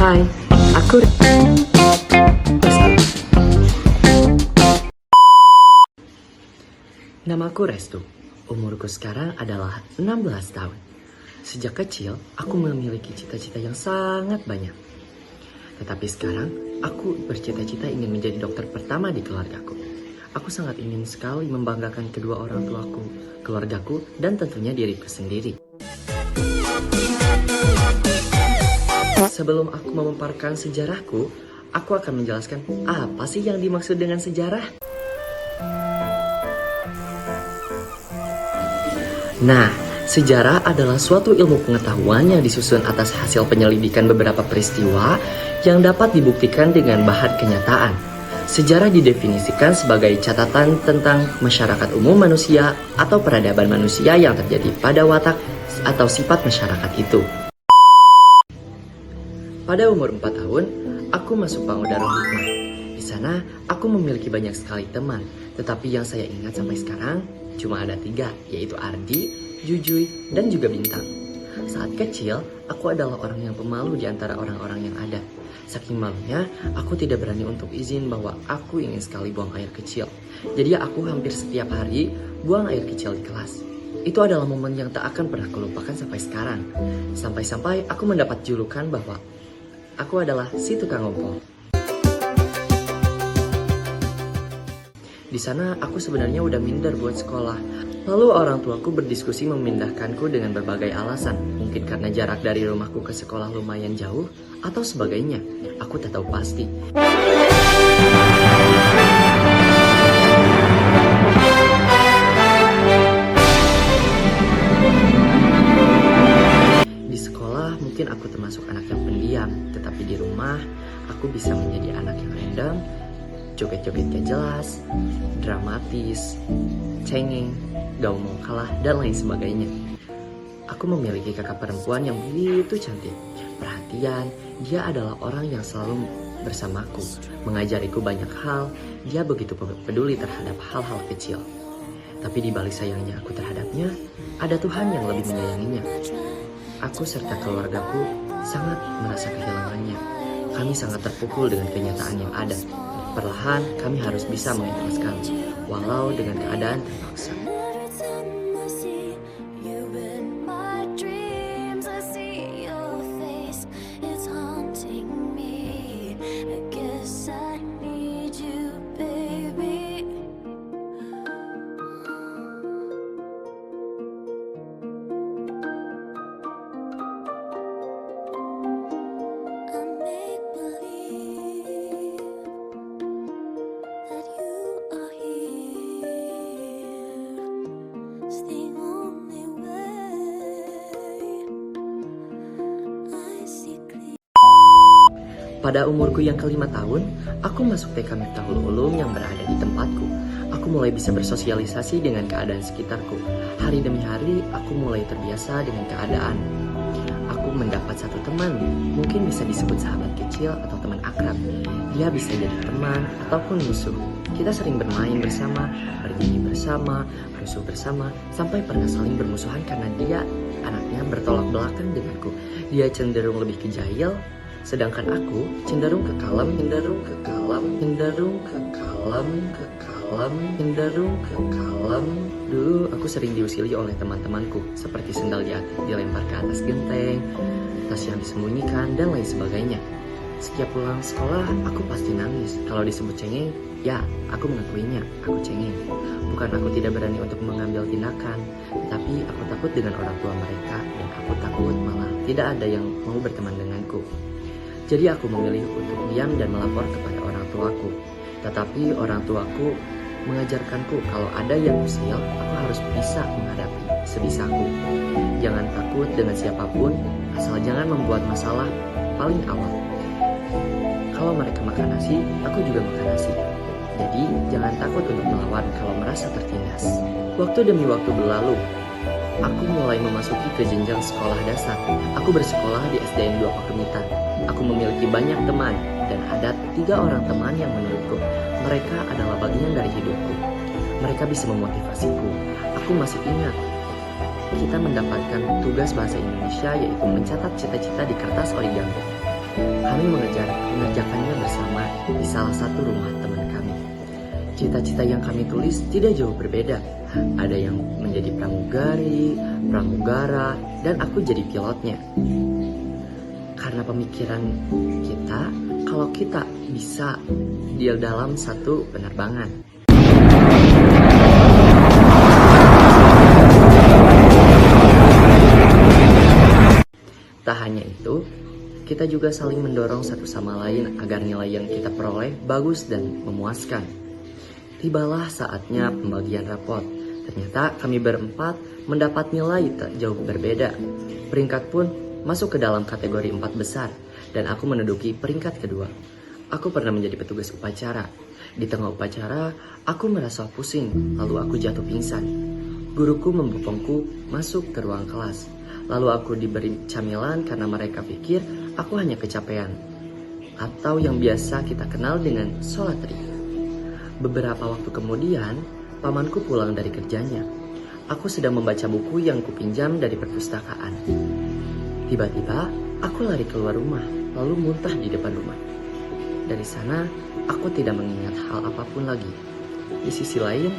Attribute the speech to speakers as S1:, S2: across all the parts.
S1: Hai, aku Namaku Restu. Umurku sekarang adalah 16 tahun. Sejak kecil, aku memiliki cita-cita yang sangat banyak. Tetapi sekarang, aku bercita-cita ingin menjadi dokter pertama di keluargaku. Aku sangat ingin sekali membanggakan kedua orang tuaku, keluargaku, dan tentunya diriku sendiri. Sebelum aku memaparkan sejarahku, aku akan menjelaskan apa sih yang dimaksud dengan sejarah. Nah, sejarah adalah suatu ilmu pengetahuan yang disusun atas hasil penyelidikan beberapa peristiwa yang dapat dibuktikan dengan bahan kenyataan. Sejarah didefinisikan sebagai catatan tentang masyarakat umum manusia atau peradaban manusia yang terjadi pada watak atau sifat masyarakat itu. Pada umur 4 tahun, aku masuk Bangun Darul Hikmah. Di sana, aku memiliki banyak sekali teman, tetapi yang saya ingat sampai sekarang cuma ada 3, yaitu Ardi, Jujuy, dan juga Bintang. Saat kecil, aku adalah orang yang pemalu di antara orang-orang yang ada. Saking malunya, aku tidak berani untuk izin bahwa aku ingin sekali buang air kecil. Jadi aku hampir setiap hari buang air kecil di kelas. Itu adalah momen yang tak akan pernah kulupakan sampai sekarang. Sampai-sampai aku mendapat julukan bahwa aku adalah si tukang ngompol. Di sana aku sebenarnya udah minder buat sekolah. Lalu orang tuaku berdiskusi memindahkanku dengan berbagai alasan. Mungkin karena jarak dari rumahku ke sekolah lumayan jauh atau sebagainya. Aku tak tahu pasti. Di sekolah mungkin aku termasuk anak yang pendiam, tetapi di rumah aku bisa menjadi anak yang random, joget-joget gak jelas, dramatis, cengeng, gak mau kalah, dan lain sebagainya. Aku memiliki kakak perempuan yang begitu cantik, perhatian. Dia adalah orang yang selalu bersamaku, mengajariku banyak hal. Dia begitu peduli terhadap hal-hal kecil. Tapi di balik sayangnya aku terhadapnya, ada Tuhan yang lebih menyayanginya. Aku serta keluargaku sangat merasa kehilangannya. Kami sangat terpukul dengan kenyataan yang ada. Perlahan kami harus bisa mengikhlaskan, walau dengan keadaan terpaksa. Pada umurku yang ke-5 tahun, aku masuk TK Miftahul Ulum yang berada di tempatku. Aku mulai bisa bersosialisasi dengan keadaan sekitarku. Hari demi hari, aku mulai terbiasa dengan keadaan. Aku mendapat satu teman, mungkin bisa disebut sahabat kecil atau teman akrab. Dia bisa jadi teman ataupun musuh. Kita sering bermain bersama, bernyanyi bersama, rusuh bersama, sampai pernah saling bermusuhan karena dia anaknya bertolak belakang denganku. Dia cenderung lebih ke jahil, sedangkan aku cenderung ke kalem, Dulu aku sering diusili oleh teman-temanku, seperti sendal dilempar ke atas genteng, tas yang disembunyikan, dan lain sebagainya. Setiap pulang sekolah, aku pasti nangis. Kalau disebut cengeng, ya, aku mengakuinya, aku cengeng. Bukan aku tidak berani untuk mengambil tindakan, tapi aku takut dengan orang tua mereka, dan aku takut malah tidak ada yang mau berteman denganku. Jadi aku memilih untuk diam dan melapor kepada orang tuaku. Tetapi orang tuaku mengajarkanku kalau ada yang usil, aku harus bisa menghadapi sebisaku. Jangan takut dengan siapapun, asal jangan membuat masalah paling awal. Kalau mereka makan nasi, aku juga makan nasi. Jadi jangan takut untuk melawan kalau merasa tertindas. Waktu demi waktu berlalu, aku mulai memasuki ke jenjang sekolah dasar. Aku bersekolah di SDN 2 Pakemitan. Aku memiliki banyak teman, dan ada 3 orang teman yang menurutku mereka adalah bagian dari hidupku. Mereka bisa memotivasiku. Aku masih ingat, kita mendapatkan tugas bahasa Indonesia yaitu mencatat cita-cita di kertas origami. Kami mengerjakannya bersama di salah satu rumah teman kami. Cita-cita yang kami tulis tidak jauh berbeda. Ada yang menjadi pramugari, pramugara, dan aku jadi pilotnya. Karena pemikiran kita, kalau kita bisa di dalam satu penerbangan. Tak hanya itu, kita juga saling mendorong satu sama lain agar nilai yang kita peroleh bagus dan memuaskan. Tibalah saatnya pembagian rapot. Ternyata kami berempat mendapat nilai tak jauh berbeda. Peringkat pun masuk ke dalam kategori 4 besar, dan aku menduduki peringkat kedua. Aku pernah menjadi petugas upacara. Di tengah upacara, aku merasa pusing, lalu aku jatuh pingsan. Guruku membopongku masuk ke ruang kelas. Lalu aku diberi camilan karena mereka pikir aku hanya kecapean, atau yang biasa kita kenal dengan sholatri. Beberapa waktu kemudian, pamanku pulang dari kerjanya. Aku sedang membaca buku yang kupinjam dari perpustakaan. Tiba-tiba, aku lari keluar rumah, lalu muntah di depan rumah. Dari sana, aku tidak mengingat hal apapun lagi. Di sisi lain,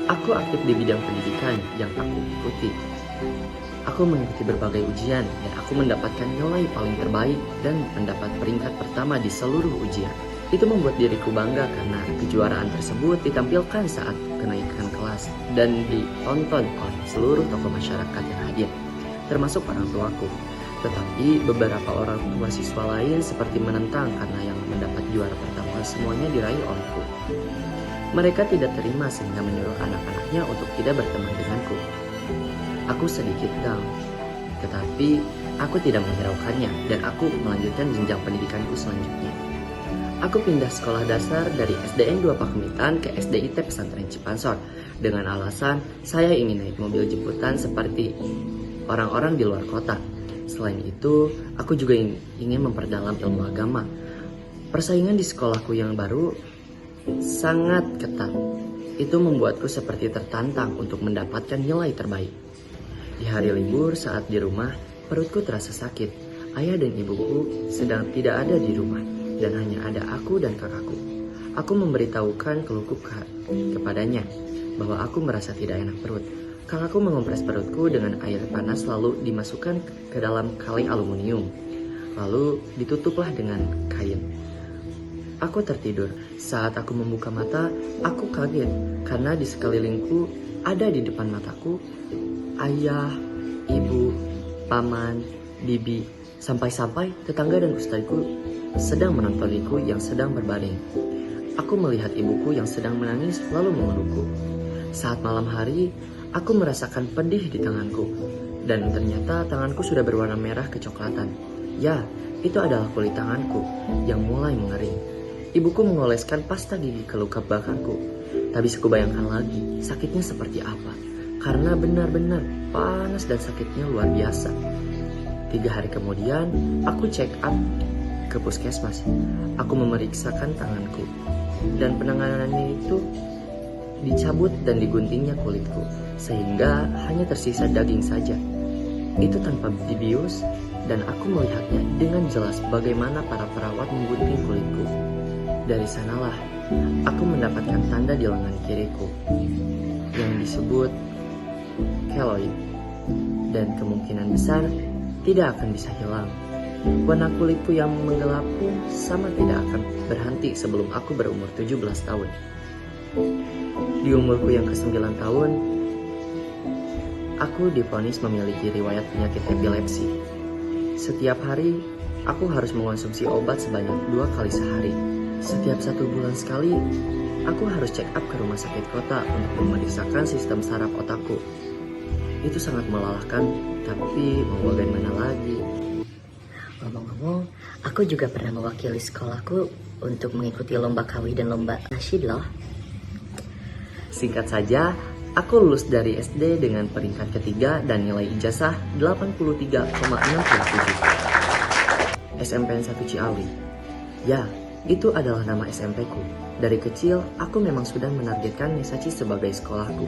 S1: aku aktif di bidang pendidikan yang aku ikuti. Aku mengikuti berbagai ujian dan aku mendapatkan nilai paling terbaik dan mendapat peringkat pertama di seluruh ujian. Itu membuat diriku bangga karena kejuaraan tersebut ditampilkan saat kenaikan kelas dan ditonton oleh seluruh tokoh masyarakat yang hadir, termasuk orang tuaku. Tetapi beberapa orang tua siswa lain seperti menentang karena yang mendapat juara pertama semuanya diraih olehku. Mereka tidak terima sehingga menyuruh anak-anaknya untuk tidak berteman denganku. Aku sedikit down, tetapi aku tidak menghiraukannya dan aku melanjutkan jenjang pendidikanku selanjutnya. Aku pindah sekolah dasar dari SDN 2 Pakemitan ke SDIT Pesantren Cipansor dengan alasan saya ingin naik mobil jemputan seperti orang-orang di luar kota. Selain itu, aku juga ingin memperdalam ilmu agama. Persaingan di sekolahku yang baru sangat ketat. Itu membuatku seperti tertantang untuk mendapatkan nilai terbaik. Di hari libur saat di rumah, perutku terasa sakit. Ayah dan ibuku sedang tidak ada di rumah dan hanya ada aku dan kakakku. Aku memberitahukan keluhku kepadanya bahwa aku merasa tidak enak perut. Kakakku mengompres perutku dengan air panas lalu dimasukkan ke dalam kaleng aluminium. Lalu ditutuplah dengan kain. Aku tertidur. Saat aku membuka mata, aku kaget karena di sekelilingku ada di depan mataku ayah, ibu, paman, bibi, sampai-sampai tetangga dan ustadku sedang menontoниku yang sedang berbaring. Aku melihat ibuku yang sedang menangis lalu memelukku. Saat malam hari, aku merasakan pedih di tanganku, dan ternyata tanganku sudah berwarna merah kecoklatan. Ya, itu adalah kulit tanganku yang mulai mengering. Ibuku mengoleskan pasta gigi ke luka bakarku. Tak bisa kubayangkan lagi sakitnya seperti apa, karena benar-benar panas dan sakitnya luar biasa. 3 hari kemudian, aku check up ke puskesmas. Aku memeriksakan tanganku, dan penanganannya itu dicabut dan diguntingnya kulitku, sehingga hanya tersisa daging saja. Itu tanpa dibius, dan aku melihatnya dengan jelas bagaimana para perawat menggunting kulitku. Dari sanalah, aku mendapatkan tanda di lengan kiriku, yang disebut keloid, dan kemungkinan besar tidak akan bisa hilang. Warna kulitku yang menggelap pun sama tidak akan berhenti sebelum aku berumur 17 tahun. Di umurku yang ke-9 tahun, aku divonis memiliki riwayat penyakit epilepsi. Setiap hari, aku harus mengonsumsi obat sebanyak 2 kali sehari. Setiap 1 bulan sekali, aku harus check up ke rumah sakit kota untuk memeriksakan sistem saraf otakku. Itu sangat melelahkan, tapi mau bagaimana lagi?
S2: Ngomong-ngomong, aku juga pernah mewakili sekolahku untuk mengikuti lomba kawi dan lomba nasyid loh.
S1: Singkat saja, aku lulus dari SD dengan peringkat ketiga dan nilai ijazah 83,67. SMPN 1 Ciawi. Ya, itu adalah nama SMP-ku. Dari kecil, aku memang sudah menargetkan Nesaci sebagai sekolahku.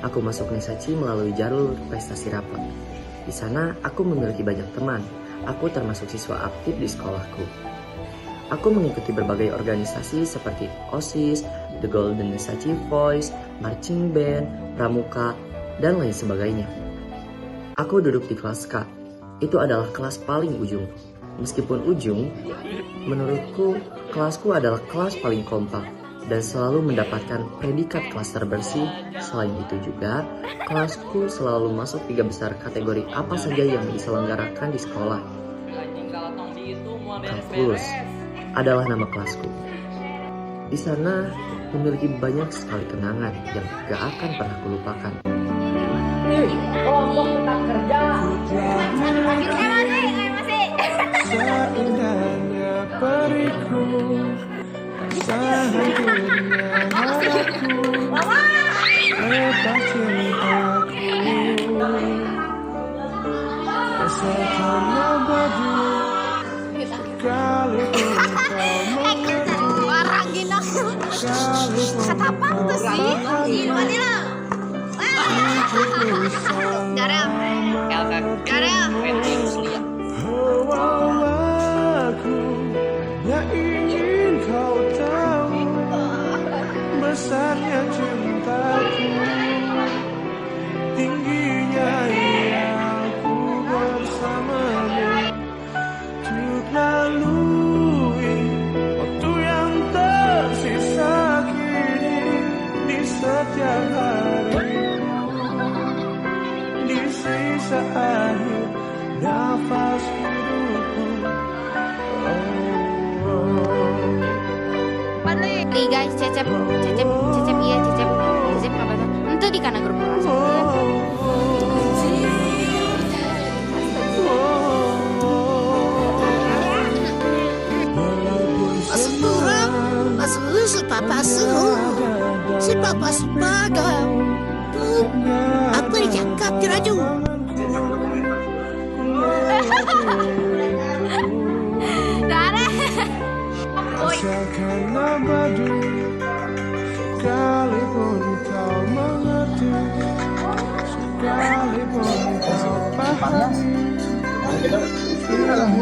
S1: Aku masuk Nesaci melalui jalur prestasi rapot. Di sana, aku memiliki banyak teman. aku termasuk siswa aktif di sekolahku. Aku mengikuti berbagai organisasi seperti OSIS, The Golden Nisachi Voice, Marching Band, Pramuka, dan lain sebagainya. Aku duduk di kelas K. Itu adalah kelas paling ujung. Meskipun ujung, menurutku kelasku adalah kelas paling kompak dan selalu mendapatkan predikat kelas terbersih. Selain itu juga, kelasku selalu masuk 3 besar kategori apa saja yang diselenggarakan di sekolah. Kalkulus adalah nama kelasku. Di sana memiliki banyak sekali kenangan yang gak akan pernah kulupakan.
S3: Kelompok kita kerja.
S4: Seindahnya periku, sehancurnya hatiku, lepas cintaku, asalkan abadi, sekalipun kau mengerti,
S3: Barang gina.
S4: sekalipun
S3: Kata apa tuh sih? Gimana lah? Darel. Darel.
S4: oh, aku yang ingin kau tahu besarnya cintaku, tingginya aku bersamamu untuk lalui waktu yang tersisa kini di setiap hariku, di sisa akhir nafas hidupku.
S3: Nih guys, Cecep iya Cecep apa tuh? Itu di kana grup kelas.
S5: Si papa sebagai apa yang cakap diraju
S3: Darel.
S4: Asalkan abadi, sekalipun kau mengerti, sekalipun kau pahami,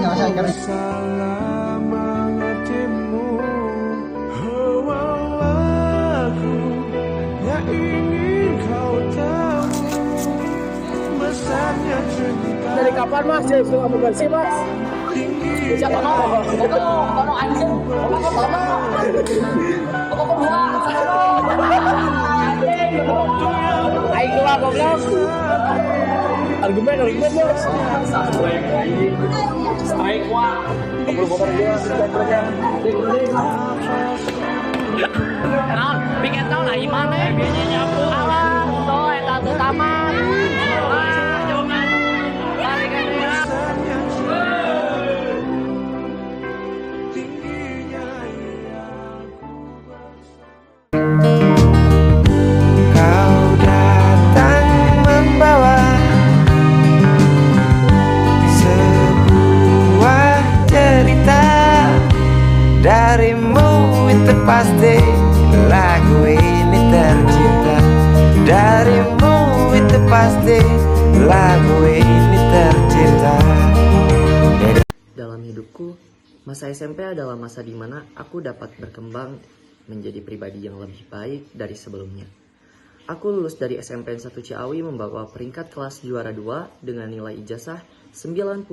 S4: aku salah mengertimu. Oh, aku yang ingin kau tahu besarnya cinta.
S6: Dari kapan mas jadi suka bersih mas? Siapa mau? Tono anjing. Tono. Aing keluar goblok. Argumen bos. Aing kuat. Goblok dia kerja. Nah, bikin tahu lah gimana ya biasanya nyapu. Alah, toh eta teu tamat. Jangan. Balikan dia.
S4: Kau datang membawa sebuah cerita darimu, itu pasti lagu ini tercipta. Darimu itu pasti lagu ini tercipta.
S1: Dalam hidupku, masa SMP adalah masa di mana aku dapat berkembang menjadi pribadi yang lebih baik dari sebelumnya. Aku lulus dari SMPN 1 Ciawi membawa peringkat kelas juara 2 dengan nilai ijazah 91,10.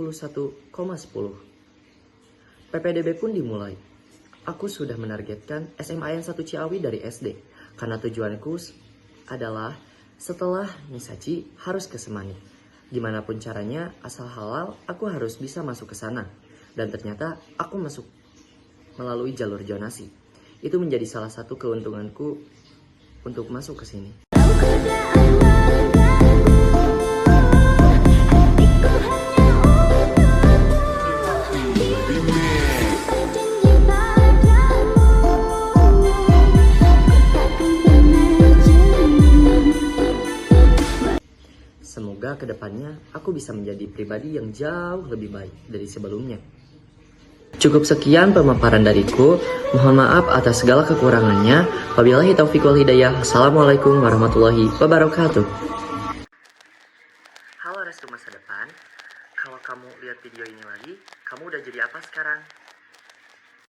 S1: PPDB pun dimulai. Aku sudah menargetkan SMAN 1 Ciawi dari SD karena tujuanku adalah setelah Nisachi harus ke Semani. Gimana pun caranya, asal halal, aku harus bisa masuk ke sana. Dan ternyata aku masuk melalui jalur zonasi. Itu menjadi salah satu keuntunganku untuk masuk ke sini. Semoga kedepannya aku bisa menjadi pribadi yang jauh lebih baik dari sebelumnya. Cukup sekian pemaparan dariku. Mohon maaf atas segala kekurangannya. Wabillahi taufiq wal hidayah. Assalamualaikum warahmatullahi wabarakatuh. Halo Restu Masa Depan. Kalau kamu lihat video video ini lagi, kamu udah jadi apa sekarang?